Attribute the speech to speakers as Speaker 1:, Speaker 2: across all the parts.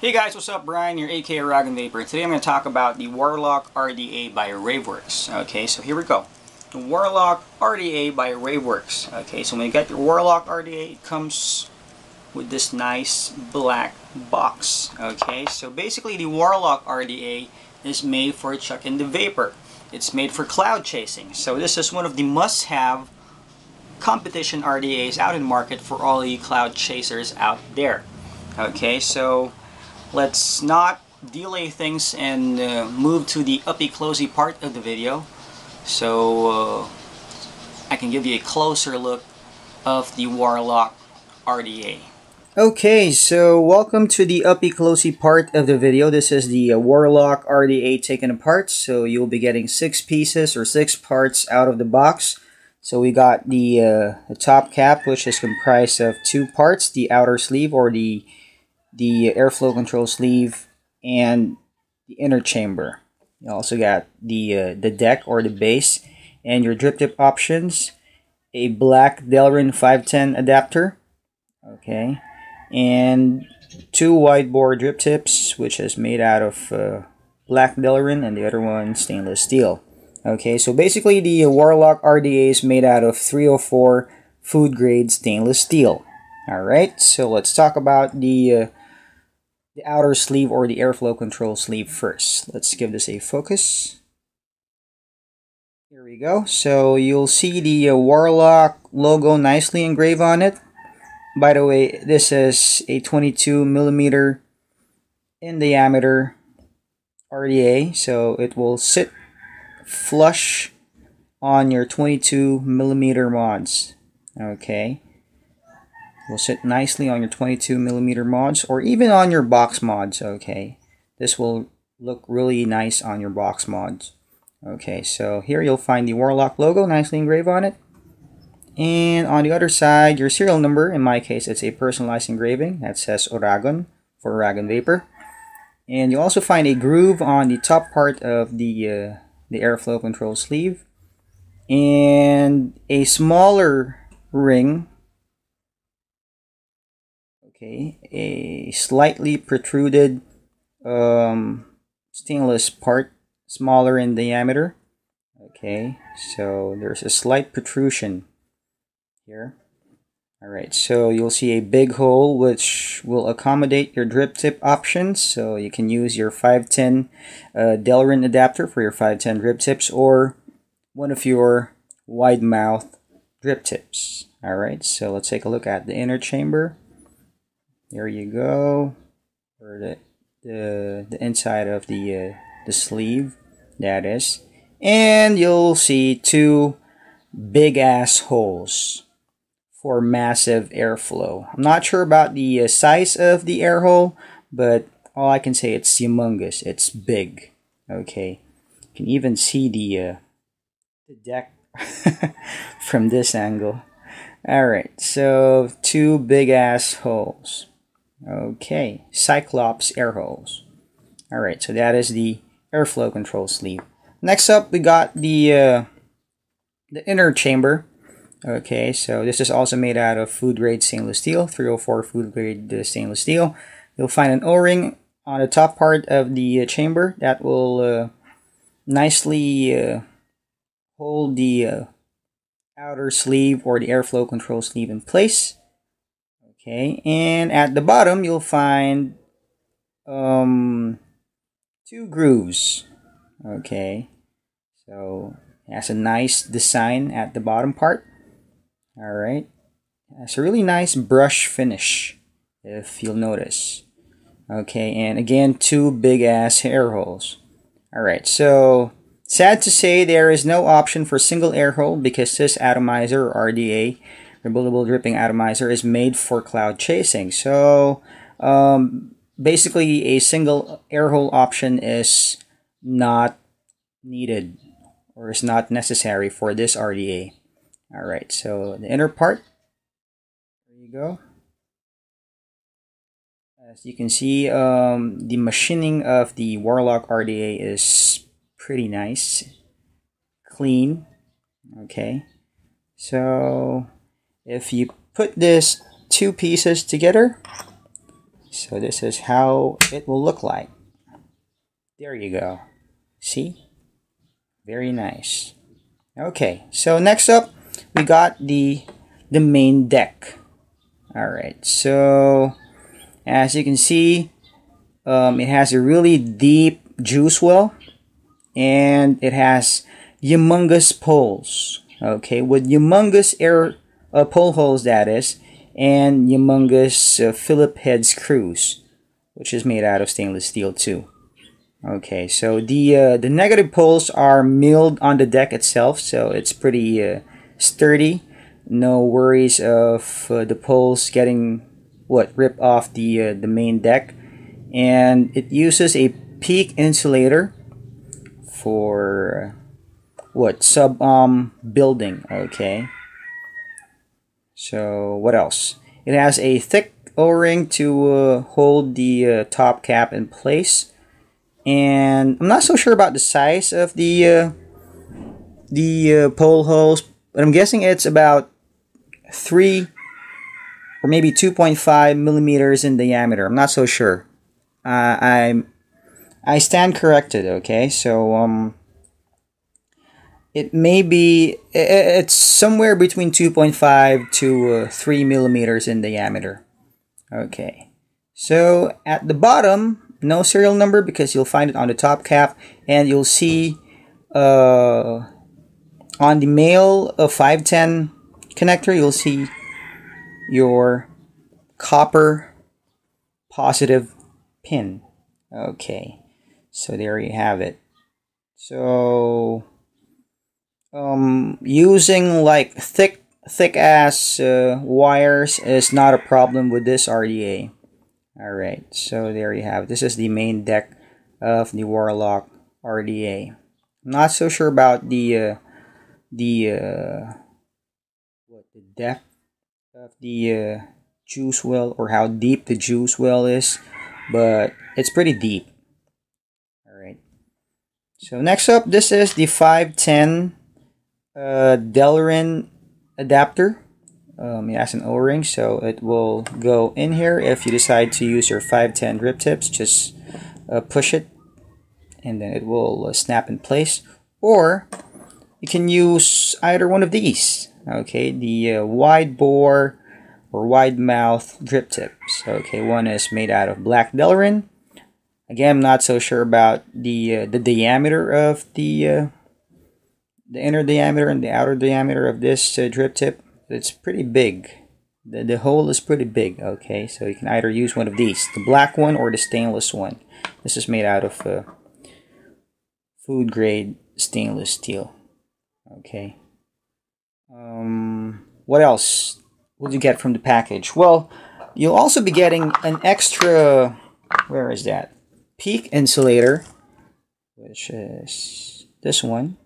Speaker 1: Hey guys, what's up? Brian, your AK Uragon Vapor. Today I'm going to talk about the Warlock RDA by Rave Workz. Okay, so here we go. The Warlock RDA by Rave Workz. Okay, so when you get your Warlock RDA, it comes with this nice black box. Okay, so basically the Warlock RDA is made for chucking the vapor. It's made for cloud chasing. So this is one of the must-have competition RDAs out in the market for all you cloud chasers out there. Okay, so let's not delay things and move to the uppy-closey part of the video so I can give you a closer look of the Warlock RDA. Okay, so welcome to the uppy-closey part of the video. This is the Warlock RDA taken apart, so you'll be getting 6 pieces or 6 parts out of the box. So we got the top cap, which is comprised of 2 parts, the outer sleeve or the airflow control sleeve and the inner chamber. You also got the deck or the base and your drip tip options, a black Delrin 510 adapter, okay, and 2 wide bore drip tips, which is made out of black Delrin and the other one stainless steel. Okay, so basically the Warlock RDA is made out of 304 food grade stainless steel. Alright, so let's talk about the outer sleeve or the airflow control sleeve first. Let's give this a focus. Here we go. So you'll see the Warlock logo nicely engraved on it. By the way, this is a 22mm in diameter RDA, so it will sit flush on your 22mm mods. Okay. Will sit nicely on your 22mm mods or even on your box mods. Okay, this will look really nice on your box mods. Okay, so here you'll find the Warlock logo nicely engraved on it, and on the other side your serial number. In my case, it's a personalized engraving that says Uragon for Uragon Vapor, and you also find a groove on the top part of the airflow control sleeve and a smaller ring. Okay, a slightly protruded stainless part, smaller in diameter. Okay, so there's a slight protrusion here. Alright, so you'll see a big hole which will accommodate your drip tip options. So you can use your 510 Delrin adapter for your 510 drip tips or one of your wide mouth drip tips. Alright, so let's take a look at the inner chamber. There you go, or the inside of the sleeve, that is, and you'll see 2 big ass holes for massive airflow. I'm not sure about the size of the air hole, but all I can say, it's humongous. It's big. Okay, you can even see the deck from this angle. All right, so 2 big ass holes. Okay, Cyclops air holes. Alright, so that is the airflow control sleeve. Next up, we got the inner chamber. Okay, so this is also made out of food grade stainless steel, 304 food grade stainless steel. You'll find an O-ring on the top part of the chamber that will nicely hold the outer sleeve or the airflow control sleeve in place. Okay, and at the bottom you'll find 2 grooves. Okay, so it has a nice design at the bottom part. Alright, it's a really nice brush finish, if you'll notice. Okay, and again, 2 big ass air holes. Alright, so sad to say there is no option for single air hole because this atomizer or RDA, rebuildable dripping atomizer, is made for cloud chasing. So basically a single air hole option is not needed or is not necessary for this RDA. Alright, so the inner part, there you go. As you can see, the machining of the Warlock RDA is pretty nice, clean. Okay, so if you put this 2 pieces together, So this is how it will look like. There you go. See? Very nice. Okay, so next up we got the main deck. Alright, so as you can see, it has a really deep juice well, and it has humongous poles. Okay, with humongous air pole holes, that is, and humongous Phillip head screws, which is made out of stainless steel too. Okay, so the negative poles are milled on the deck itself, so it's pretty sturdy. No worries of the poles getting ripped off the main deck. And it uses a peak insulator for sub building. Okay, so what else? It has a thick O-ring to hold the top cap in place. And I'm not so sure about the size of the pole holes, but I'm guessing it's about 3 or maybe 2.5 millimeters in diameter. I'm not so sure. I stand corrected. Okay, so it may be, it's somewhere between 2.5 to 3 millimeters in diameter. Okay, so at the bottom, no serial number because you'll find it on the top cap, and you'll see on the male 510 connector, you'll see your copper positive pin. Okay, so there you have it. So using like thick ass wires is not a problem with this RDA. Alright, so there you have it. This is the main deck of the Warlock RDA. I'm not so sure about the depth of the juice well, or how deep the juice well is, but it's pretty deep. Alright, so next up, this is the 510 Delrin adapter. It has an O-ring, so it will go in here. If you decide to use your 510 grip tips, just push it and then it will snap in place. Or you can use either one of these. Okay, the wide bore or wide mouth grip tips. Okay, one is made out of black Delrin. Again, I'm not so sure about the diameter of the inner diameter and the outer diameter of this drip tip. It's pretty big. The hole is pretty big. Okay, so you can either use one of these, the black one or the stainless one. This is made out of food grade stainless steel. Okay. What else will you get from the package? Well, you'll also be getting an extra, where is that? Peak insulator, which is this one.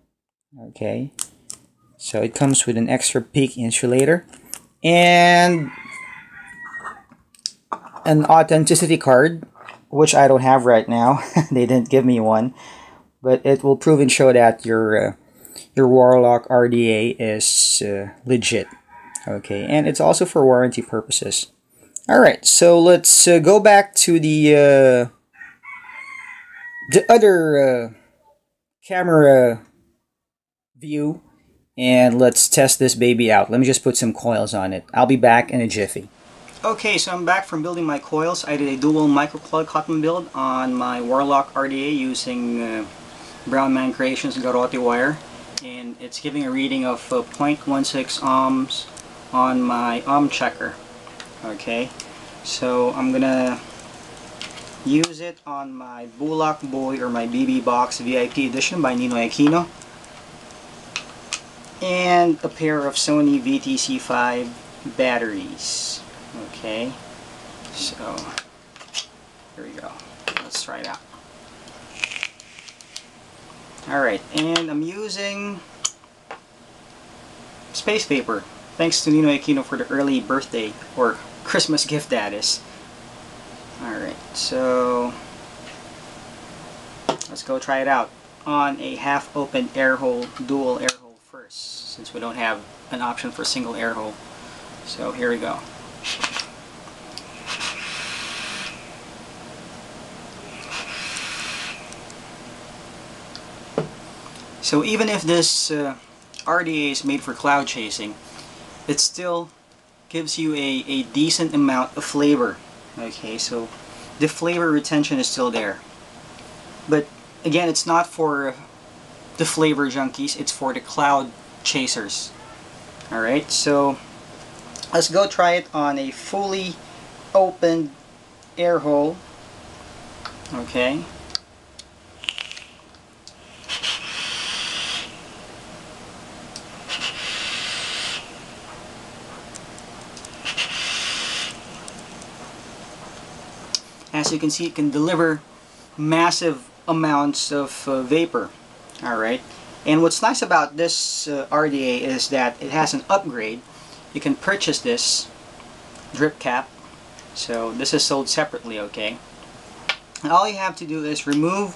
Speaker 1: Okay. So it comes with an extra peak insulator and an authenticity card, which I don't have right now. They didn't give me one, but it will prove and show that your Warlock RDA is legit. Okay, and it's also for warranty purposes. All right, so let's go back to the other camera view. And let's test this baby out. Let me just put some coils on it. I'll be back in a jiffy. Okay, so I'm back from building my coils. I did a dual microcoil cotton build on my Warlock RDA using Brown Man Creations Garrote wire. And it's giving a reading of 0.16 ohms on my ohm checker. Okay, so I'm gonna use it on my Bulak Boy or my BB Box VIP edition by Ninoy Aquino, and a pair of Sony VTC5 batteries. Okay, so here we go. Let's try it out. Alright, and I'm using space vapor. Thanks to Ninoy Aquino for the early birthday or Christmas gift, that is. Alright, so let's go try it out on a half-open air hole, dual air hole first, since we don't have an option for single air hole. So here we go. So even if this RDA is made for cloud chasing, it still gives you a decent amount of flavor. Okay, so the flavor retention is still there. But again, it's not for the flavor junkies, it's for the cloud chasers. Alright, so let's go try it on a fully opened air hole. Okay. As you can see, it can deliver massive amounts of vapor. Alright, and what's nice about this RDA is that it has an upgrade. You can purchase this drip cap. So this is sold separately, okay? And all you have to do is remove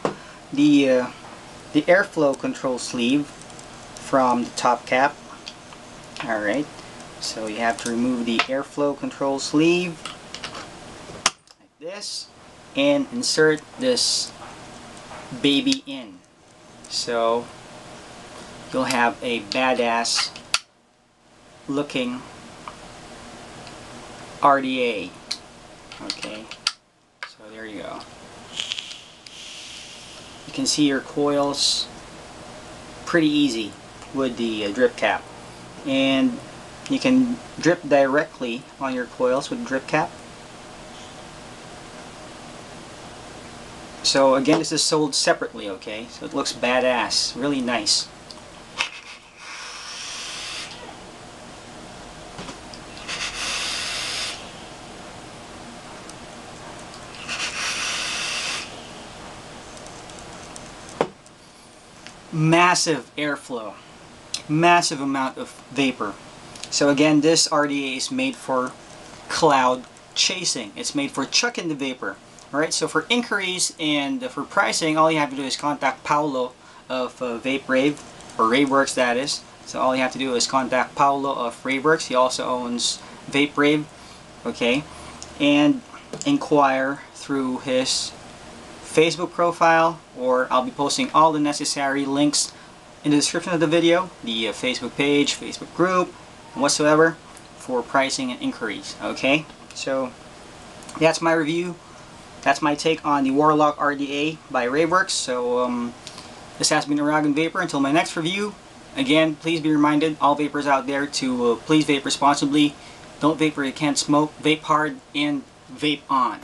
Speaker 1: the airflow control sleeve from the top cap. Alright, so you have to remove the airflow control sleeve like this and insert this baby in. So you'll have a badass looking RDA. Okay, so there you go. You can see your coils pretty easy with the drip cap, and you can drip directly on your coils with the drip cap. So again, this is sold separately, okay? So it looks badass, really nice. Massive airflow, massive amount of vapor. So again, this RDA is made for cloud chasing. It's made for chucking the vapor. Alright, so for inquiries and for pricing, all you have to do is contact Paolo of Rave or Rave Workz, that is. So all you have to do is contact Paolo of Rave Workz. He also owns Rave, okay, and inquire through his Facebook profile, or I'll be posting all the necessary links in the description of the video, the Facebook page, Facebook group, and whatsoever, for pricing and inquiries. Okay, so that's my review. That's my take on the Warlock RDA by Rave Workz. So this has been Uragon Vapor. Until my next review, again, please be reminded, all vapors out there, to please vape responsibly. Don't vape where you can't smoke. Vape hard and vape on.